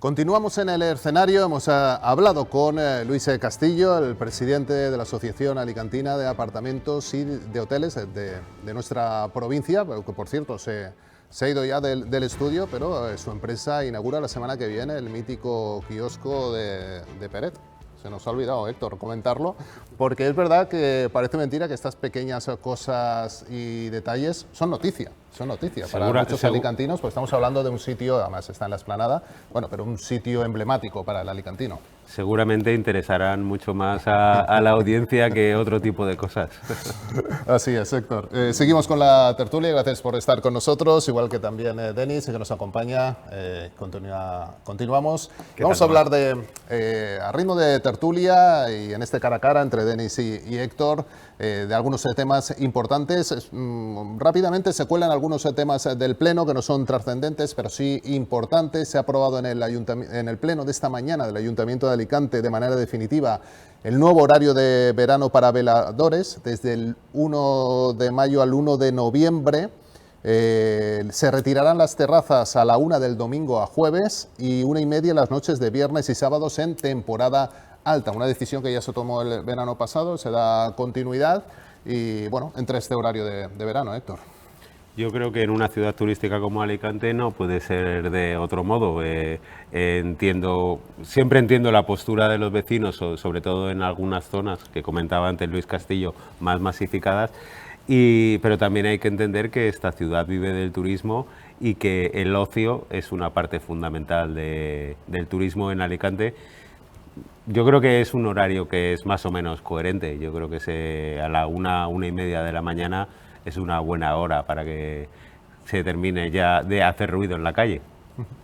Continuamos en el escenario, hemos hablado con Luis Castillo, el presidente de la Asociación Alicantina de Apartamentos y de Hoteles de nuestra provincia, que por cierto se ha ido ya del estudio, pero su empresa inaugura la semana que viene el mítico kiosco de Peret. Se nos ha olvidado, Héctor, comentarlo, porque es verdad que parece mentira que estas pequeñas cosas y detalles son noticia para muchos alicantinos, pues estamos hablando de un sitio, además está en la Explanada, bueno, pero un sitio emblemático para el alicantino. Seguramente interesarán mucho más a la audiencia que otro tipo de cosas. Así es, Héctor. Seguimos con la tertulia, gracias por estar con nosotros, igual que también Denis, que nos acompaña. Continuamos. Vamos a hablar a ritmo de tertulia y en este cara a cara entre Denis y Héctor, de algunos temas importantes. Rápidamente se cuelan algunos temas del Pleno que no son trascendentes, pero sí importantes. Se ha aprobado en el Pleno de esta mañana del Ayuntamiento de Alicante de manera definitiva el nuevo horario de verano para veladores desde el 1 de mayo al 1 de noviembre. Se retirarán las terrazas a la 1 del domingo a jueves y 1:30 las noches de viernes y sábados en temporada alta. Una decisión que ya se tomó el verano pasado, se da continuidad y bueno, entre este horario de verano, Héctor. Yo creo que en una ciudad turística como Alicante no puede ser de otro modo. Siempre entiendo la postura de los vecinos, sobre todo en algunas zonas que comentaba antes Luis Castillo, más masificadas, pero también hay que entender que esta ciudad vive del turismo y que el ocio es una parte fundamental del turismo en Alicante. Yo creo que es un horario que es más o menos coherente. Yo creo que a la 1:30 de la mañana es una buena hora para que se termine ya de hacer ruido en la calle.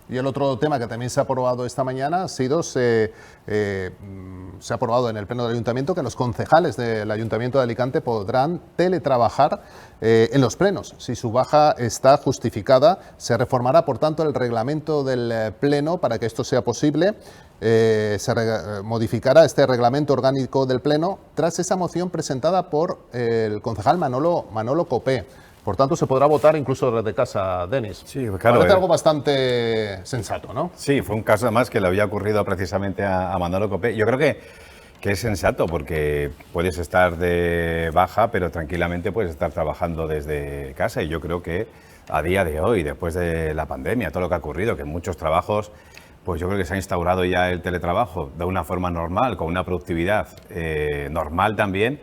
Y el otro tema que también se ha aprobado esta mañana se ha aprobado en el Pleno del Ayuntamiento que los concejales del Ayuntamiento de Alicante podrán teletrabajar en los plenos. Si su baja está justificada, se reformará, por tanto, el reglamento del Pleno para que esto sea posible. Modificará este reglamento orgánico del Pleno tras esa moción presentada por el concejal Manolo Copé. Por tanto, se podrá votar incluso desde casa, Denis. Sí, claro. Parece algo bastante sensato, ¿no? Sí, fue un caso además que le había ocurrido precisamente a Manolo Copé. Yo creo que es sensato porque puedes estar de baja, pero tranquilamente puedes estar trabajando desde casa. Y yo creo que a día de hoy, después de la pandemia, todo lo que ha ocurrido, que en muchos trabajos, pues yo creo que se ha instaurado ya el teletrabajo de una forma normal, con una productividad normal también.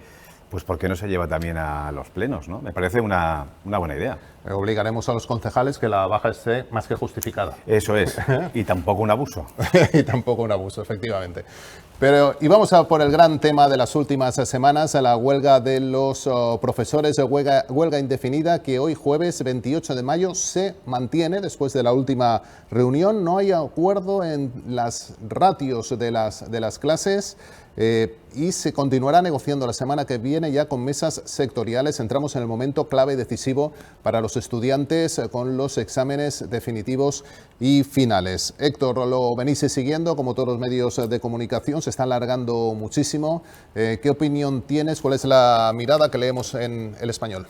Pues ¿por qué no se lleva también a los plenos, ¿no? Me parece una buena idea. Obligaremos a los concejales que la baja esté más que justificada. Eso es, y tampoco un abuso. Y tampoco un abuso, efectivamente. Y vamos a por el gran tema de las últimas semanas, la huelga de los profesores, huelga indefinida que hoy jueves 28 de mayo se mantiene después de la última reunión. No hay acuerdo en las ratios de las clases. Y se continuará negociando la semana que viene ya con mesas sectoriales. Entramos en el momento clave y decisivo para los estudiantes con los exámenes definitivos y finales. Héctor, lo venís siguiendo, como todos los medios de comunicación, se está alargando muchísimo. ¿Qué opinión tienes? ¿Cuál es la mirada que leemos en El Español?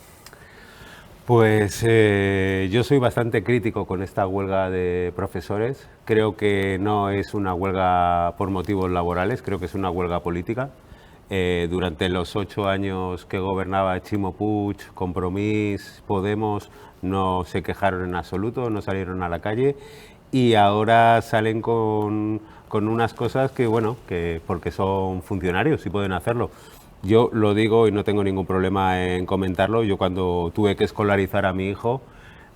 Pues yo soy bastante crítico con esta huelga de profesores. Creo que no es una huelga por motivos laborales, creo que es una huelga política. Durante los 8 años que gobernaba Ximo Puig, Compromís, Podemos, no se quejaron en absoluto, no salieron a la calle y ahora salen con unas cosas que, bueno, que porque son funcionarios y pueden hacerlo. Yo lo digo y no tengo ningún problema en comentarlo. Yo cuando tuve que escolarizar a mi hijo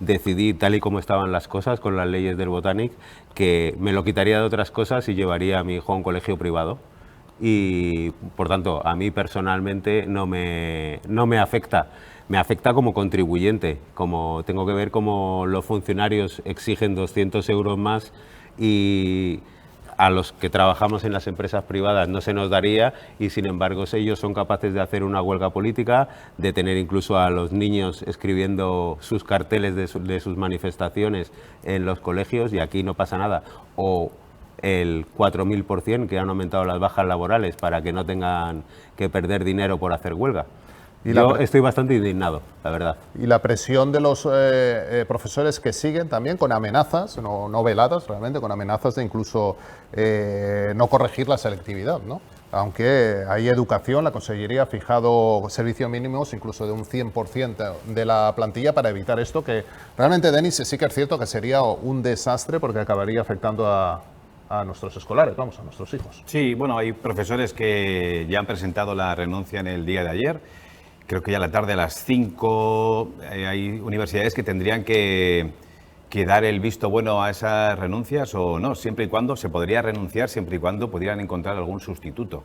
decidí, tal y como estaban las cosas con las leyes del Botanic, que me lo quitaría de otras cosas y llevaría a mi hijo a un colegio privado. Y por tanto, a mí personalmente no me afecta. Me afecta como contribuyente, como tengo que ver cómo los funcionarios exigen 200 euros más y a los que trabajamos en las empresas privadas no se nos daría y sin embargo ellos son capaces de hacer una huelga política, de tener incluso a los niños escribiendo sus carteles de sus manifestaciones en los colegios y aquí no pasa nada. O el 4000% que han aumentado las bajas laborales para que no tengan que perder dinero por hacer huelga. Yo estoy bastante indignado, la verdad. Y la presión de los profesores que siguen también con amenazas, no veladas realmente, con amenazas de incluso no corregir la selectividad, ¿no? Aunque hay educación, la Consellería ha fijado servicios mínimos incluso de un 100% de la plantilla para evitar esto, que realmente, Denis, sí que es cierto que sería un desastre porque acabaría afectando a nuestros escolares, vamos, a nuestros hijos. Sí, bueno, hay profesores que ya han presentado la renuncia en el día de ayer. Creo que ya a la tarde a las 5 hay universidades que tendrían que dar el visto bueno a esas renuncias o no, siempre y cuando se podría renunciar, siempre y cuando pudieran encontrar algún sustituto.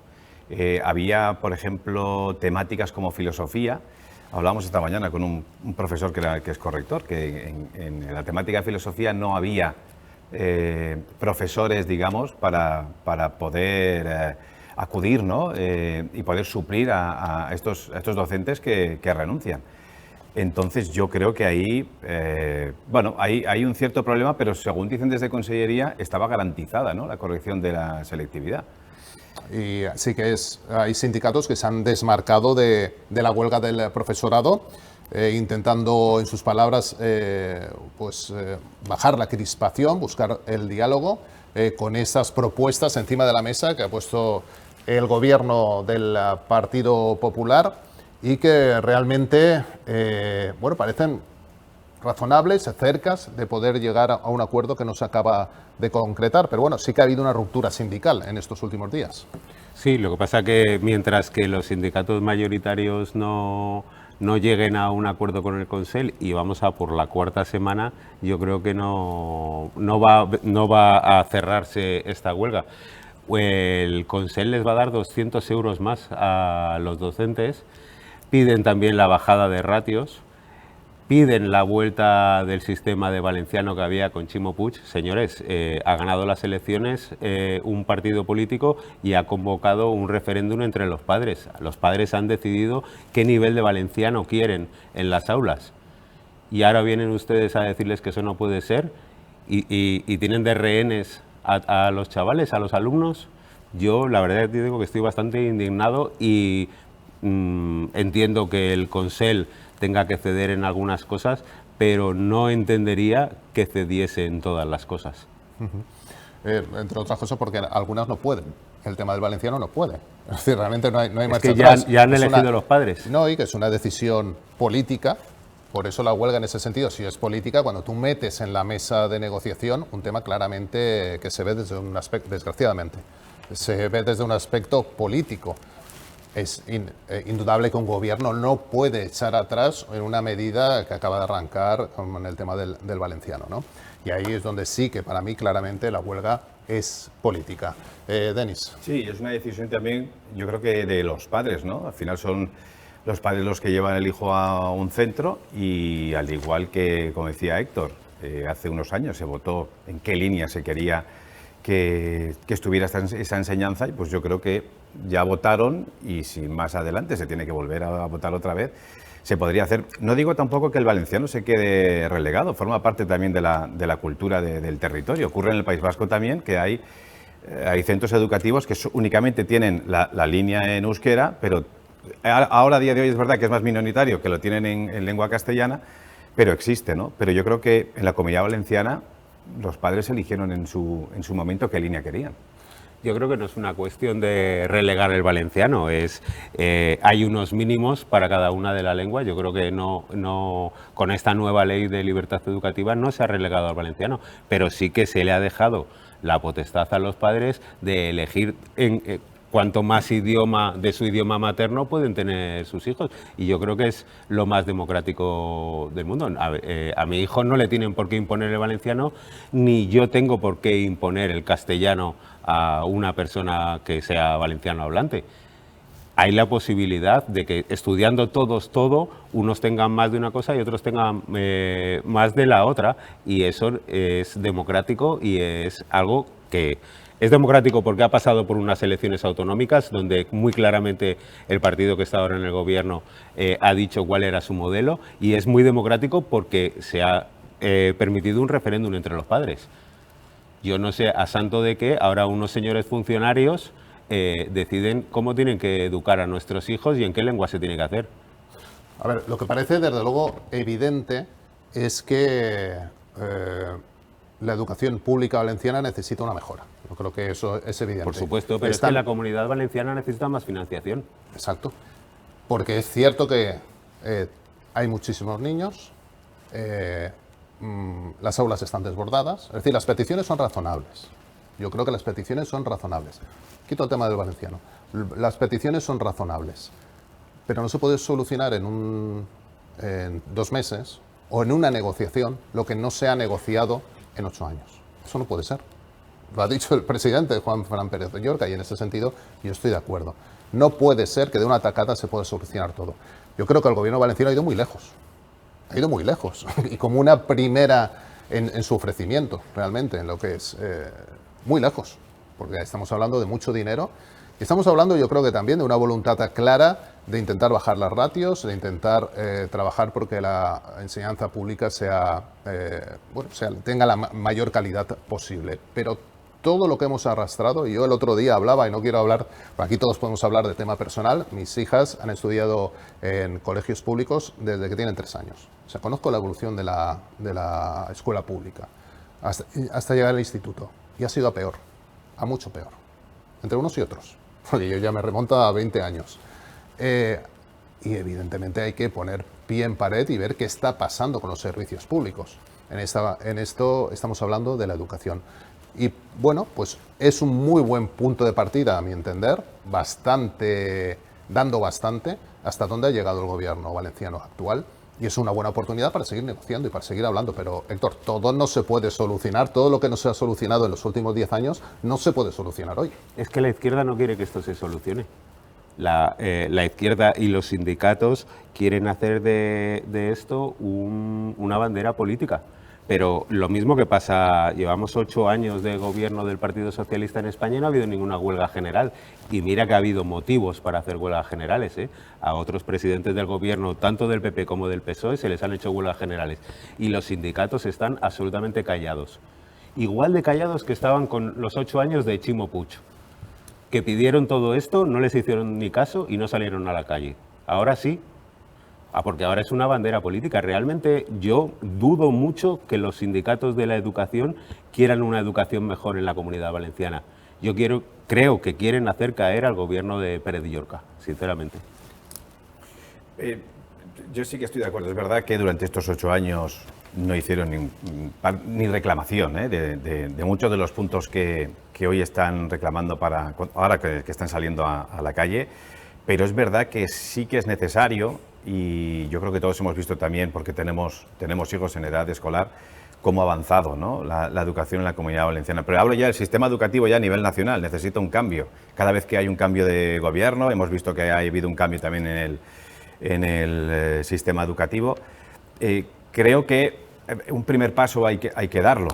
Había, por ejemplo, temáticas como filosofía. Hablábamos esta mañana con un profesor que es corrector, que en la temática de filosofía no había profesores, digamos, para poder acudir, ¿no? Y poder suplir a estos docentes que renuncian. Entonces yo creo que ahí, bueno, hay un cierto problema, pero según dicen desde Consellería, estaba garantizada, ¿no?, la corrección de la selectividad. Y sí que hay sindicatos que se han desmarcado de la huelga del profesorado, intentando, en sus palabras, bajar la crispación, buscar el diálogo, con esas propuestas encima de la mesa que ha puesto el gobierno del Partido Popular y que realmente parecen razonables, cercas de poder llegar a un acuerdo que no se acaba de concretar. Pero bueno, sí que ha habido una ruptura sindical en estos últimos días. Sí, lo que pasa que mientras que los sindicatos mayoritarios no lleguen a un acuerdo con el Consell y vamos a por la cuarta semana, yo creo que no va a cerrarse esta huelga. El Consell les va a dar 200 euros más a los docentes, piden también la bajada de ratios, piden la vuelta del sistema de valenciano que había con Ximo Puig. Señores, ha ganado las elecciones un partido político y ha convocado un referéndum entre los padres. Los padres han decidido qué nivel de valenciano quieren en las aulas. Y ahora vienen ustedes a decirles que eso no puede ser y tienen de rehenes a los chavales, a los alumnos. Yo la verdad te digo que estoy bastante indignado y entiendo que el Consell tenga que ceder en algunas cosas, pero no entendería que cediese en todas las cosas. Entre otras cosas porque algunas no pueden. El tema del valenciano no puede. Es decir, realmente no hay marcha que atrás. Ya han elegido los padres. No, y que es una decisión política. Por eso la huelga en ese sentido, si es política, cuando tú metes en la mesa de negociación un tema claramente que se ve desde un aspecto, desgraciadamente, se ve desde un aspecto político. Es indudable que un gobierno no puede echar atrás en una medida que acaba de arrancar con el tema del valenciano, ¿no? Y ahí es donde sí que para mí claramente la huelga es política. Denis. Sí, es una decisión también, yo creo que de los padres, ¿no? Al final son los padres los que llevan el hijo a un centro y al igual que, como decía Héctor, hace unos años se votó en qué línea se quería que estuviera esa enseñanza y pues yo creo que ya votaron y si más adelante se tiene que volver a votar otra vez, se podría hacer. No digo tampoco que el valenciano se quede relegado, forma parte también de la cultura del territorio. Ocurre en el País Vasco también que hay centros educativos que únicamente tienen la línea en euskera, pero ahora a día de hoy es verdad que es más minoritario que lo tienen en lengua castellana, pero existe, ¿no? Pero yo creo que en la Comunidad Valenciana los padres eligieron en su momento qué línea querían. Yo creo que no es una cuestión de relegar el valenciano, hay unos mínimos para cada una de la lengua. Yo creo que no con esta nueva ley de libertad educativa no se ha relegado al valenciano, pero sí que se le ha dejado la potestad a los padres de elegir cuanto más idioma de su idioma materno pueden tener sus hijos. Y yo creo que es lo más democrático del mundo. A mi hijo no le tienen por qué imponer el valenciano, ni yo tengo por qué imponer el castellano a una persona que sea valenciano hablante. Hay la posibilidad de que estudiando todos todo, unos tengan más de una cosa y otros tengan más de la otra, y eso es democrático y es algo que es democrático porque ha pasado por unas elecciones autonómicas donde muy claramente el partido que está ahora en el gobierno ha dicho cuál era su modelo, y es muy democrático porque se ha permitido un referéndum entre los padres. Yo no sé a santo de qué ahora unos señores funcionarios deciden cómo tienen que educar a nuestros hijos y en qué lengua se tiene que hacer. A ver, lo que parece desde luego evidente es que la educación pública valenciana necesita una mejora. Yo creo que eso es evidente. Por supuesto, pero es que la comunidad valenciana necesita más financiación. Exacto. Porque es cierto que hay muchísimos niños, las aulas están desbordadas, es decir, las peticiones son razonables. Yo creo que las peticiones son razonables. Quito el tema del valenciano. Las peticiones son razonables, pero no se puede solucionar en 2 meses o en una negociación lo que no se ha negociado en 8 años. Eso no puede ser. Lo ha dicho el presidente Juan Fran Pérez de Llorca y en ese sentido yo estoy de acuerdo. No puede ser que de una tacada se pueda solucionar todo. Yo creo que el gobierno valenciano ha ido muy lejos. Ha ido muy lejos. Y como una primera en su ofrecimiento, realmente, en lo que es muy lejos. Porque estamos hablando de mucho dinero. Y estamos hablando, yo creo que también, de una voluntad clara de intentar bajar las ratios, de intentar trabajar porque la enseñanza pública tenga la mayor calidad posible. Pero todo lo que hemos arrastrado, y yo el otro día hablaba, y no quiero hablar, aquí todos podemos hablar de tema personal, mis hijas han estudiado en colegios públicos desde que tienen 3 años. O sea, conozco la evolución de la escuela pública hasta llegar al instituto. Y ha sido a peor, a mucho peor, entre unos y otros. Porque yo ya me remonto a 20 años. Y evidentemente hay que poner pie en pared y ver qué está pasando con los servicios públicos. En esto estamos hablando de la educación. Y bueno, pues es un muy buen punto de partida, a mi entender, dando bastante hasta dónde ha llegado el gobierno valenciano actual. Y es una buena oportunidad para seguir negociando y para seguir hablando. Pero, Héctor, todo no se puede solucionar. Todo lo que no se ha solucionado en los últimos 10 años no se puede solucionar hoy. Es que la izquierda no quiere que esto se solucione. La izquierda y los sindicatos quieren hacer de esto una bandera política. Pero lo mismo que pasa, llevamos 8 años de gobierno del Partido Socialista en España y no ha habido ninguna huelga general. Y mira que ha habido motivos para hacer huelgas generales, ¿eh? A otros presidentes del gobierno, tanto del PP como del PSOE, se les han hecho huelgas generales. Y los sindicatos están absolutamente callados. Igual de callados que estaban con los 8 años de Chimo Puig, que pidieron todo esto, no les hicieron ni caso y no salieron a la calle. Ahora sí. Porque ahora es una bandera política. Realmente yo dudo mucho que los sindicatos de la educación quieran una educación mejor en la Comunidad Valenciana. Yo creo que quieren hacer caer al gobierno de Pérez de Llorca, sinceramente. Yo sí que estoy de acuerdo. Es verdad que durante estos 8 años no hicieron ni reclamación de muchos de los puntos que hoy están reclamando ahora que están saliendo a la calle, pero es verdad que sí que es necesario. Y yo creo que todos hemos visto también, porque tenemos hijos en edad escolar, cómo ha avanzado, ¿no?, la educación en la Comunidad Valenciana. Pero hablo ya del sistema educativo ya a nivel nacional, necesita un cambio. Cada vez que hay un cambio de gobierno, hemos visto que ha habido un cambio también en el sistema educativo. Creo que un primer paso hay que darlo,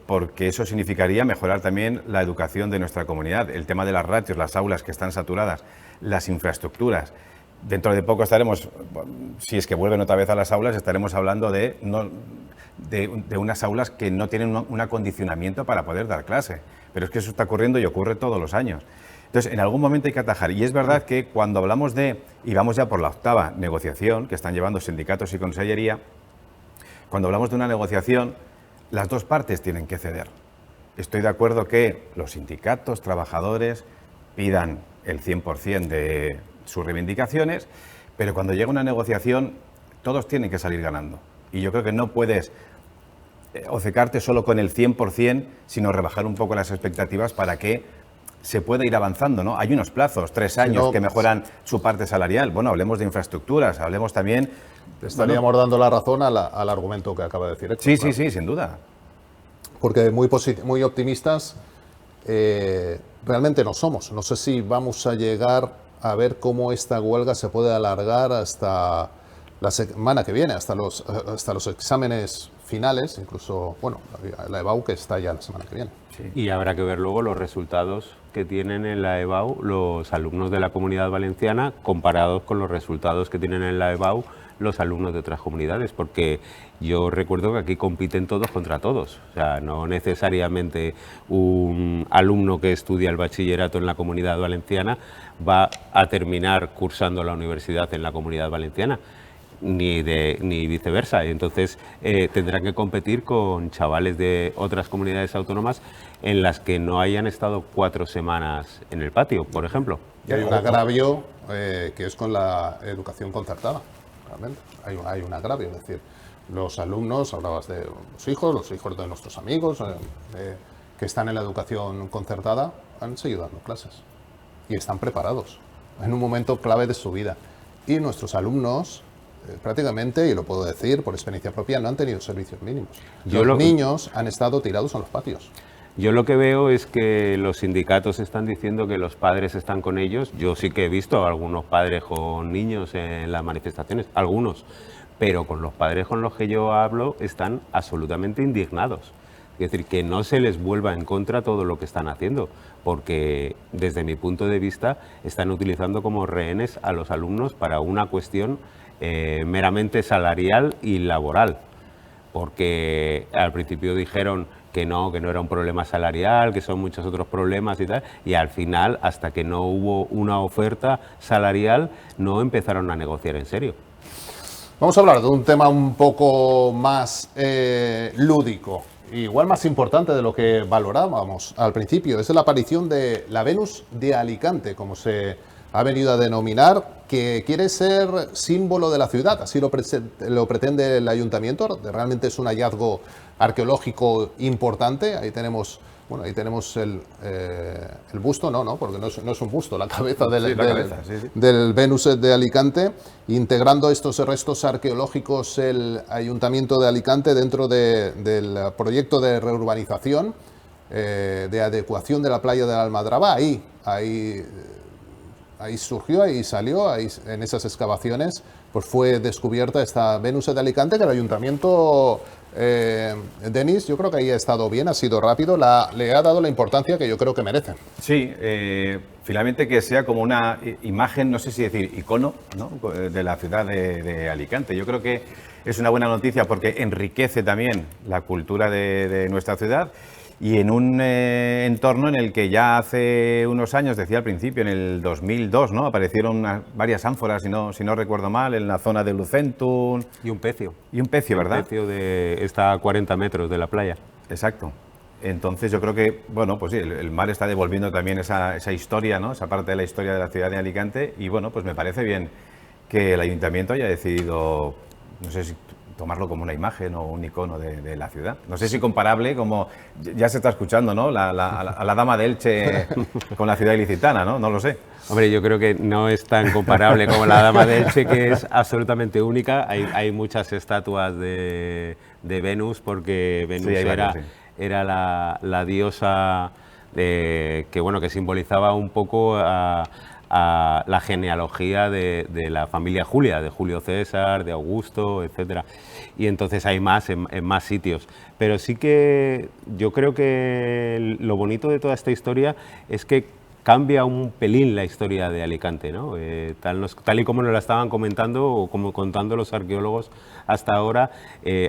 porque eso significaría mejorar también la educación de nuestra comunidad. El tema de las ratios, las aulas que están saturadas, las infraestructuras. Dentro de poco estaremos, si es que vuelven otra vez a las aulas, estaremos hablando de unas aulas que no tienen un acondicionamiento para poder dar clase. Pero es que eso está ocurriendo y ocurre todos los años. Entonces, en algún momento hay que atajar. Y es verdad que cuando hablamos y vamos ya por la 8ª negociación que están llevando sindicatos y consellería, cuando hablamos de una negociación, las 2 partes tienen que ceder. Estoy de acuerdo que los sindicatos, trabajadores, pidan el 100% de sus reivindicaciones, pero cuando llega una negociación todos tienen que salir ganando. Y yo creo que no puedes obcecarte solo con el 100%, sino rebajar un poco las expectativas para que se pueda ir avanzando, ¿no? Hay unos plazos, 3 años, que mejoran su parte salarial. Bueno, hablemos de infraestructuras, hablemos también... Estaríamos dando la razón al argumento que acaba de decir Héctor. Sí, claro. Sí, sin duda. Porque muy optimistas realmente no somos. No sé si vamos a llegar a ver cómo esta huelga se puede alargar hasta la semana que viene, hasta los exámenes finales, incluso, bueno, la EBAU que está ya la semana que viene. Sí. Y habrá que ver luego los resultados que tienen en la EBAU los alumnos de la Comunidad Valenciana comparados con los resultados que tienen en la EBAU los alumnos de otras comunidades, porque yo recuerdo que aquí compiten todos contra todos. O sea, no necesariamente un alumno que estudia el bachillerato en la Comunidad Valenciana va a terminar cursando la universidad en la Comunidad Valenciana, ni viceversa. Entonces tendrán que competir con chavales de otras comunidades autónomas en las que no hayan estado 4 semanas en el patio, por ejemplo. Y hay un agravio que es con la educación concertada, realmente. Hay un agravio, es decir, los alumnos, hablabas de los hijos de nuestros amigos que están en la educación concertada, han seguido dando clases y están preparados en un momento clave de su vida. Y nuestros alumnos prácticamente, y lo puedo decir por experiencia propia, no han tenido servicios mínimos. Los niños han estado tirados en los patios. Yo lo que veo es que los sindicatos están diciendo que los padres están con ellos. Yo sí que he visto a algunos padres con niños en las manifestaciones, algunos, pero con los padres con los que yo hablo están absolutamente indignados. Es decir, que no se les vuelva en contra todo lo que están haciendo, porque desde mi punto de vista están utilizando como rehenes a los alumnos para una cuestión meramente salarial y laboral, porque al principio dijeron que no era un problema salarial, que son muchos otros problemas y tal, y al final, hasta que no hubo una oferta salarial, no empezaron a negociar en serio. Vamos a hablar de un tema un poco más lúdico, igual más importante de lo que valorábamos al principio. Es la aparición de la Venus de Alicante, como se ha venido a denominar, que quiere ser símbolo de la ciudad, así lo pretende el ayuntamiento. Realmente es un hallazgo arqueológico importante. Ahí tenemos, el busto, porque no es un busto, la cabeza del Venus de Alicante, integrando estos restos arqueológicos el Ayuntamiento de Alicante dentro del proyecto de reurbanización, de adecuación de la playa de la Almadraba. Ahí surgió, ahí salió, en esas excavaciones pues fue descubierta esta Venus de Alicante, que el ayuntamiento, Denis, yo creo que ahí ha estado bien, ha sido rápido, le ha dado la importancia que yo creo que merece. Sí, finalmente que sea como una imagen, no sé si decir icono, ¿no?, de la ciudad de Alicante. Yo creo que es una buena noticia porque enriquece también la cultura de nuestra ciudad. Y en un entorno en el que ya hace unos años, decía al principio, en el 2002, ¿no?, aparecieron varias ánforas, si no recuerdo mal, en la zona de Lucentum. Y un pecio. Y un pecio, ¿verdad? Un pecio está a 40 metros de la playa. Exacto. Entonces yo creo que, bueno, pues sí, el mar está devolviendo también esa historia, ¿no?, esa parte de la historia de la ciudad de Alicante. Y bueno, pues me parece bien que el ayuntamiento haya decidido, no sé si tomarlo como una imagen o un icono de la ciudad. No sé si comparable, como ya se está escuchando, ¿no?, a la dama de Elche con la ciudad ilicitana, ¿no? No lo sé. Hombre, yo creo que no es tan comparable como la dama de Elche, que es absolutamente única. Hay muchas estatuas de Venus, porque Venus era la diosa que simbolizaba un poco a la genealogía de la familia Julia, de Julio César, de Augusto, etcétera. Y entonces hay más en más sitios. Pero sí que yo creo que lo bonito de toda esta historia es que cambia un pelín la historia de Alicante, ¿no? Tal y como nos la estaban comentando o como contando los arqueólogos hasta ahora,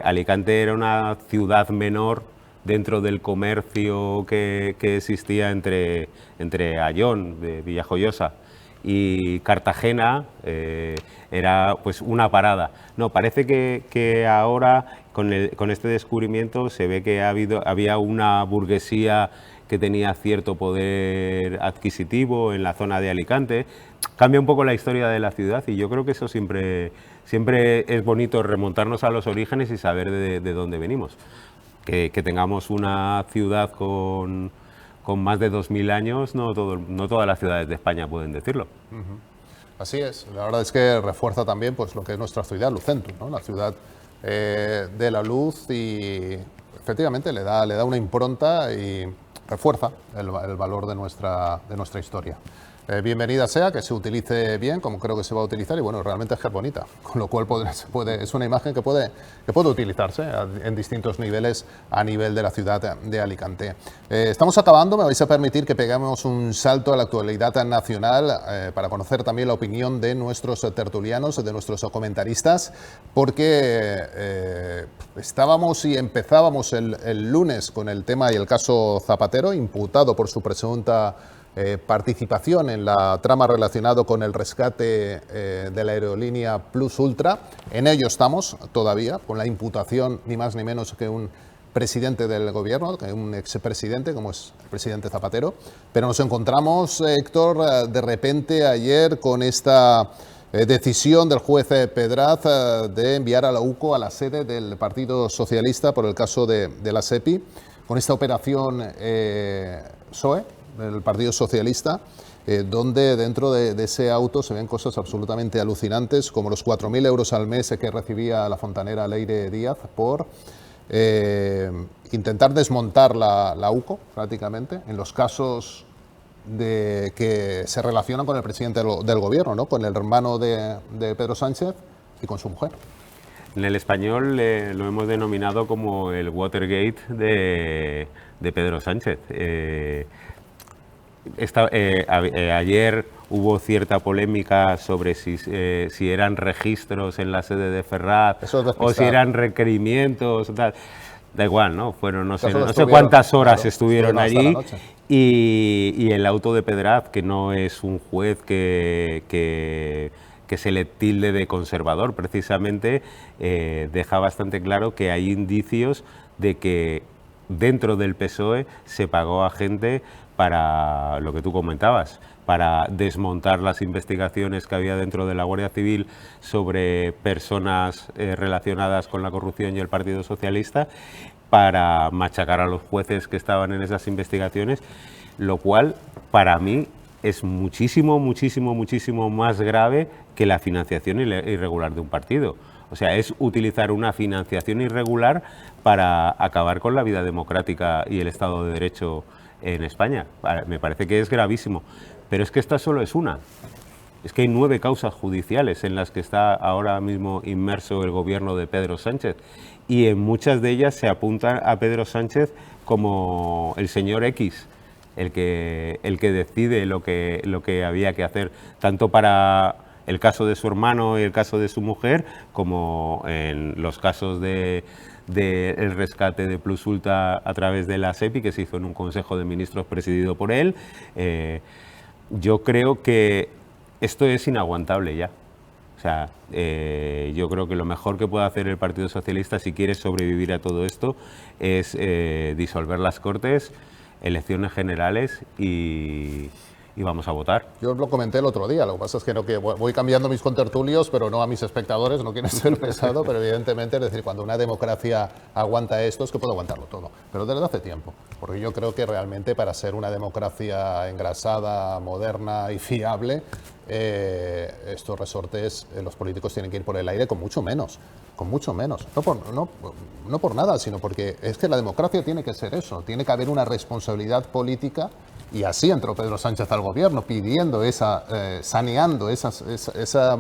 Alicante era una ciudad menor dentro del comercio que existía entre Ayón, de Villajoyosa, y Cartagena, era pues una parada. No, parece que ahora con este descubrimiento se ve que había una burguesía que tenía cierto poder adquisitivo en la zona de Alicante. Cambia un poco la historia de la ciudad y yo creo que eso siempre es bonito, remontarnos a los orígenes y saber de dónde venimos. Que tengamos una ciudad con más de 2000 años, no todas las ciudades de España pueden decirlo. Así es, la verdad es que refuerza también pues lo que es nuestra ciudad, Lucentum, ¿no?, la ciudad de la luz, y efectivamente le da una impronta y refuerza el valor de nuestra historia. bienvenida sea, que se utilice bien, como creo que se va a utilizar, y bueno, realmente es que es bonita, con lo cual es una imagen que puede utilizarse en distintos niveles a nivel de la ciudad de Alicante. Estamos acabando, me vais a permitir que peguemos un salto a la actualidad nacional para conocer también la opinión de nuestros tertulianos, de nuestros comentaristas, porque estábamos y empezábamos el lunes con el tema y el caso Zapatero, imputado por su presunta participación en la trama relacionado con el rescate de la aerolínea Plus Ultra. En ello estamos todavía, con la imputación ni más ni menos que un presidente del gobierno, que un expresidente, como es el presidente Zapatero. Pero nos encontramos, Héctor, de repente ayer con esta decisión del juez Pedraz de enviar a la UCO a la sede del Partido Socialista por el caso de la SEPI, con esta operación PSOE, del Partido Socialista, donde dentro de ese auto se ven cosas absolutamente alucinantes, como los 4.000 euros al mes que recibía la fontanera Leire Díaz por intentar desmontar la UCO, prácticamente, en los casos que se relacionan con el presidente del gobierno, ¿no? Con el hermano de Pedro Sánchez y con su mujer. En el español lo hemos denominado como el Watergate de Pedro Sánchez. Ayer hubo cierta polémica sobre si eran registros en la sede de Ferraz o si eran requerimientos, tal. Da igual, ¿no? Fueron no sé cuántas horas estuvieron allí y el auto de Pedraz, que no es un juez que se le tilde de conservador, precisamente deja bastante claro que hay indicios de que dentro del PSOE se pagó a gente para lo que tú comentabas, para desmontar las investigaciones que había dentro de la Guardia Civil sobre personas relacionadas con la corrupción y el Partido Socialista, para machacar a los jueces que estaban en esas investigaciones, lo cual para mí es muchísimo más grave que la financiación irregular de un partido. O sea, es utilizar una financiación irregular para acabar con la vida democrática y el Estado de Derecho en España. Me parece que es gravísimo. Pero es que esta solo es una. Es que hay 9 causas judiciales en las que está ahora mismo inmerso el gobierno de Pedro Sánchez. Y en muchas de ellas se apunta a Pedro Sánchez como el señor X, el que decide lo que había que hacer, tanto para el caso de su hermano y el caso de su mujer, como en los casos del rescate de Plus Ultra a través de la SEPI, que se hizo en un Consejo de Ministros presidido por él. Yo creo que esto es inaguantable ya. O sea, yo creo que lo mejor que puede hacer el Partido Socialista, si quiere sobrevivir a todo esto, es disolver las Cortes, elecciones generales y vamos a votar. Yo os lo comenté el otro día, lo que pasa es que voy cambiando mis contertulios, pero no a mis espectadores, no quiero ser pesado, pero evidentemente, es decir, cuando una democracia aguanta esto, es que puede aguantarlo todo, pero desde hace tiempo, porque yo creo que realmente para ser una democracia engrasada, moderna y fiable, estos resortes, los políticos tienen que ir por el aire con mucho menos, no por nada, sino porque es que la democracia tiene que ser eso, tiene que haber una responsabilidad política. Y así entró Pedro Sánchez al gobierno, pidiendo saneando esa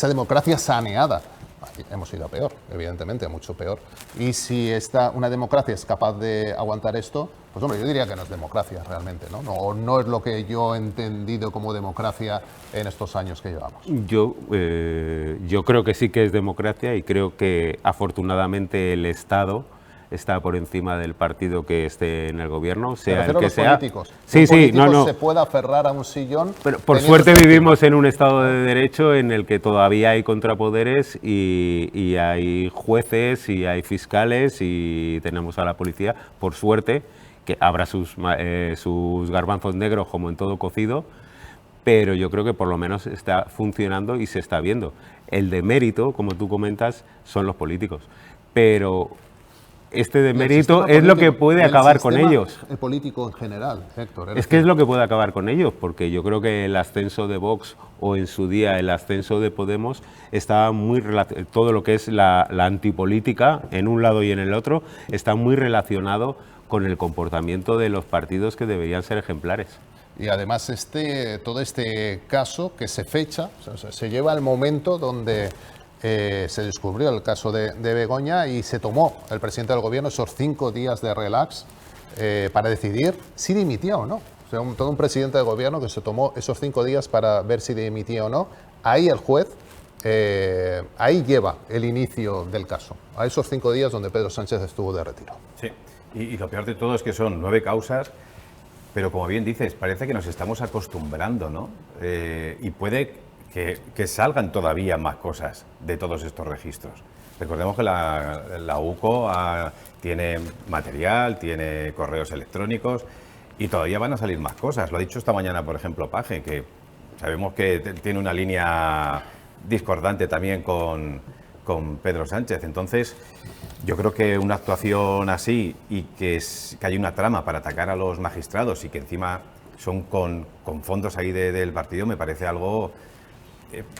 democracia saneada. Aquí hemos ido a peor, evidentemente, a mucho peor. Y si una democracia es capaz de aguantar esto, pues hombre, yo diría que no es democracia realmente, ¿no? O no es lo que yo he entendido como democracia en estos años que llevamos. Yo creo que sí que es democracia y creo que afortunadamente el Estado está por encima del partido que esté en el gobierno, sea el que sea. Políticos. Sí, no. Se pueda aferrar a un sillón. Pero por suerte vivimos en un Estado de Derecho en el que todavía hay contrapoderes y hay jueces y hay fiscales y tenemos a la policía, por suerte, que habrá sus garbanzos negros como en todo cocido, pero yo creo que por lo menos está funcionando y se está viendo. El demérito, como tú comentas, son los políticos, pero este demérito es lo que puede acabar con ellos. El político en general, Héctor. Es que es lo que puede acabar con ellos, porque yo creo que el ascenso de Vox o en su día el ascenso de Podemos está muy todo lo que es la antipolítica en un lado y en el otro está muy relacionado con el comportamiento de los partidos que deberían ser ejemplares. Y además todo este caso que se fecha, o sea, se lleva al momento donde se descubrió el caso de Begoña y se tomó el presidente del gobierno esos 5 días de relax para decidir si dimitía o no. O sea, todo un presidente de gobierno que se tomó esos 5 días para ver si dimitía o no. Ahí el juez, ahí lleva el inicio del caso, a esos 5 días donde Pedro Sánchez estuvo de retiro. Sí, y lo peor de todo es que son 9 causas, pero como bien dices, parece que nos estamos acostumbrando, ¿no? Y puede que salgan todavía más cosas de todos estos registros. Recordemos que la UCO tiene material, tiene correos electrónicos y todavía van a salir más cosas. Lo ha dicho esta mañana, por ejemplo, Paje, que sabemos que tiene una línea discordante también con Pedro Sánchez. Entonces, yo creo que una actuación así y que hay una trama para atacar a los magistrados y que encima son con fondos ahí del partido me parece algo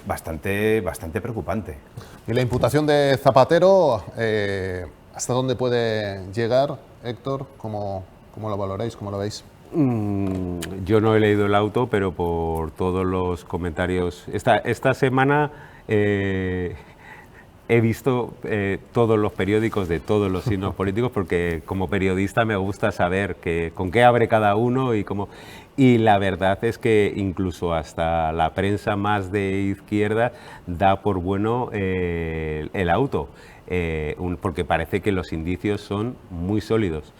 bastante preocupante. Y la imputación de Zapatero, ¿hasta dónde puede llegar, Héctor? ¿Cómo lo valoráis? ¿Cómo lo veis? Yo no he leído el auto, pero por todos los comentarios. Esta semana he visto todos los periódicos de todos los signos políticos porque como periodista me gusta saber con qué abre cada uno y cómo. Y la verdad es que incluso hasta la prensa más de izquierda da por bueno el auto, porque parece que los indicios son muy sólidos.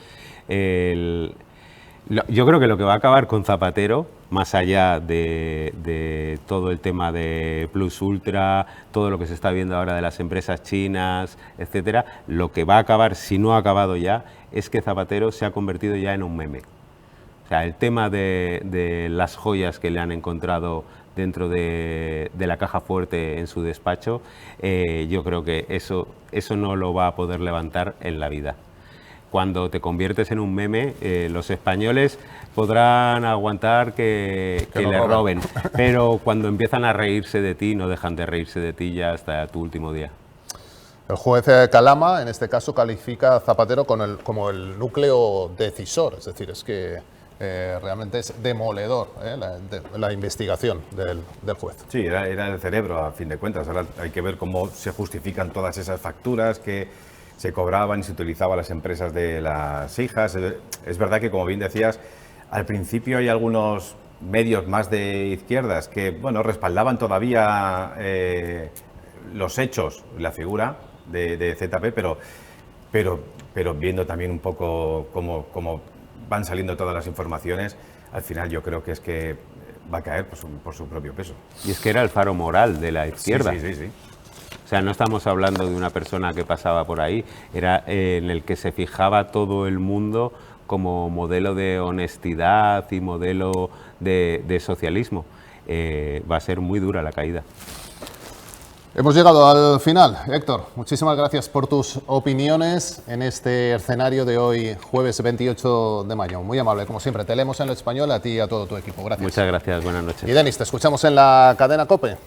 Yo creo que lo que va a acabar con Zapatero, más allá de todo el tema de Plus Ultra, todo lo que se está viendo ahora de las empresas chinas, etcétera, lo que va a acabar, si no ha acabado ya, es que Zapatero se ha convertido ya en un meme. O sea, el tema de las joyas que le han encontrado dentro de la caja fuerte en su despacho, yo creo que eso no lo va a poder levantar en la vida. Cuando te conviertes en un meme, los españoles podrán aguantar que le roben, pero cuando empiezan a reírse de ti, no dejan de reírse de ti ya hasta tu último día. El juez Calama, en este caso, califica a Zapatero como el núcleo decisor, es decir, es que realmente es demoledor la investigación del juez. Sí, era el cerebro, a fin de cuentas. Ahora hay que ver cómo se justifican todas esas facturas que se cobraban y se utilizaban las empresas de las hijas. Es verdad que, como bien decías, al principio hay algunos medios más de izquierdas que, bueno, respaldaban todavía los hechos, la figura de ZP, pero viendo también un poco cómo van saliendo todas las informaciones, al final yo creo que es que va a caer por su propio peso. Y es que era el faro moral de la izquierda. Sí. O sea, no estamos hablando de una persona que pasaba por ahí, era en el que se fijaba todo el mundo como modelo de honestidad y modelo de socialismo. Va a ser muy dura la caída. Hemos llegado al final. Héctor, muchísimas gracias por tus opiniones en este escenario de hoy, jueves 28 de mayo. Muy amable, como siempre. Te leemos en el español, a ti y a todo tu equipo. Gracias. Muchas gracias, buenas noches. Y Denis, te escuchamos en la cadena COPE.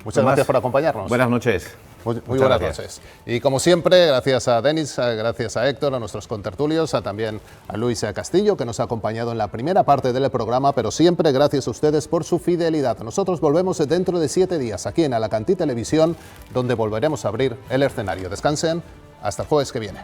Muchas gracias por acompañarnos. Buenas noches. Muy buenas noches. Y como siempre, gracias a Denis, gracias a Héctor, a nuestros contertulios, también a Luis Castillo, que nos ha acompañado en la primera parte del programa, pero siempre gracias a ustedes por su fidelidad. Nosotros volvemos dentro de 7 días aquí en Alacantí Televisión, donde volveremos a abrir el escenario. Descansen, hasta el jueves que viene.